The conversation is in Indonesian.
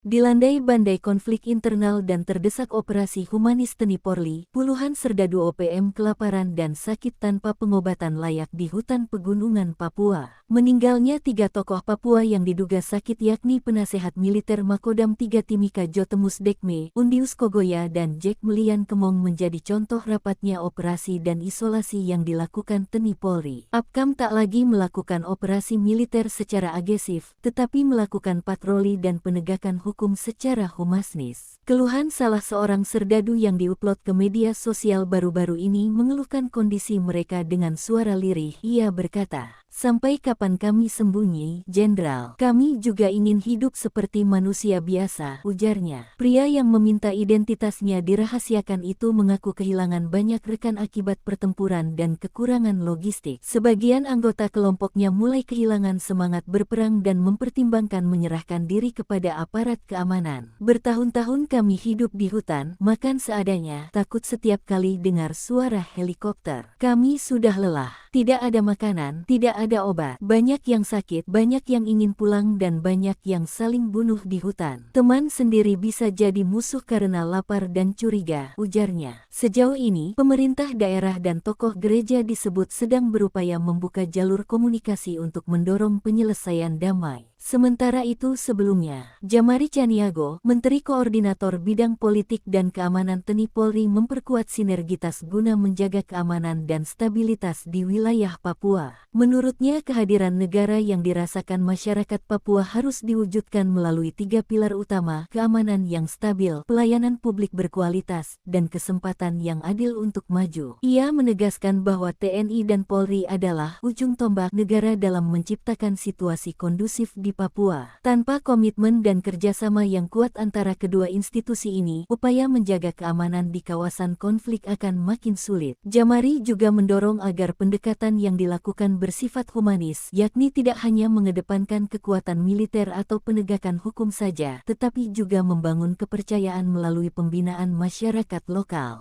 Dilandai bandai konflik internal dan terdesak operasi humanis TNI Polri, puluhan serdadu OPM kelaparan dan sakit tanpa pengobatan layak di hutan pegunungan Papua. Meninggalnya 3 tokoh Papua yang diduga sakit yakni penasehat militer Makodam 3 Timika Jotemus Dekme, Undius Kogoya dan Jack Melian Kemong menjadi contoh rapatnya operasi dan isolasi yang dilakukan TNI Polri. Apkam tak lagi melakukan operasi militer secara agresif, tetapi melakukan patroli dan penegakan hukum secara humanis. Keluhan salah seorang serdadu yang diupload ke media sosial baru-baru ini mengeluhkan kondisi mereka dengan suara lirih. Ia berkata, "Sampai kapan kami sembunyi, Jenderal? Kami juga ingin hidup seperti manusia biasa," ujarnya. Pria yang meminta identitasnya dirahasiakan itu mengaku kehilangan banyak rekan akibat pertempuran dan kekurangan logistik. Sebagian anggota kelompoknya mulai kehilangan semangat berperang dan mempertimbangkan menyerahkan diri kepada aparat keamanan. "Bertahun-tahun kami hidup di hutan, makan seadanya, takut setiap kali dengar suara helikopter. Kami sudah lelah, tidak ada makanan, tidak ada obat, banyak yang sakit, banyak yang ingin pulang dan banyak yang saling bunuh di hutan. Teman sendiri bisa jadi musuh karena lapar dan curiga," ujarnya. Sejauh ini, pemerintah daerah dan tokoh gereja disebut sedang berupaya membuka jalur komunikasi untuk mendorong penyelesaian damai. Sementara itu sebelumnya, Jamari Caniago, Menteri Koordinator Bidang Politik dan Keamanan TNI Polri memperkuat sinergitas guna menjaga keamanan dan stabilitas di wilayah Papua. Menurutnya kehadiran negara yang dirasakan masyarakat Papua harus diwujudkan melalui 3 pilar utama: keamanan yang stabil, pelayanan publik berkualitas, dan kesempatan yang adil untuk maju. Ia menegaskan bahwa TNI dan Polri adalah ujung tombak negara dalam menciptakan situasi kondusif di Papua. Tanpa komitmen dan kerjasama yang kuat antara kedua institusi ini, upaya menjaga keamanan di kawasan konflik akan makin sulit. Jamari juga mendorong agar pendekatan yang dilakukan bersifat humanis, yakni tidak hanya mengedepankan kekuatan militer atau penegakan hukum saja, tetapi juga membangun kepercayaan melalui pembinaan masyarakat lokal.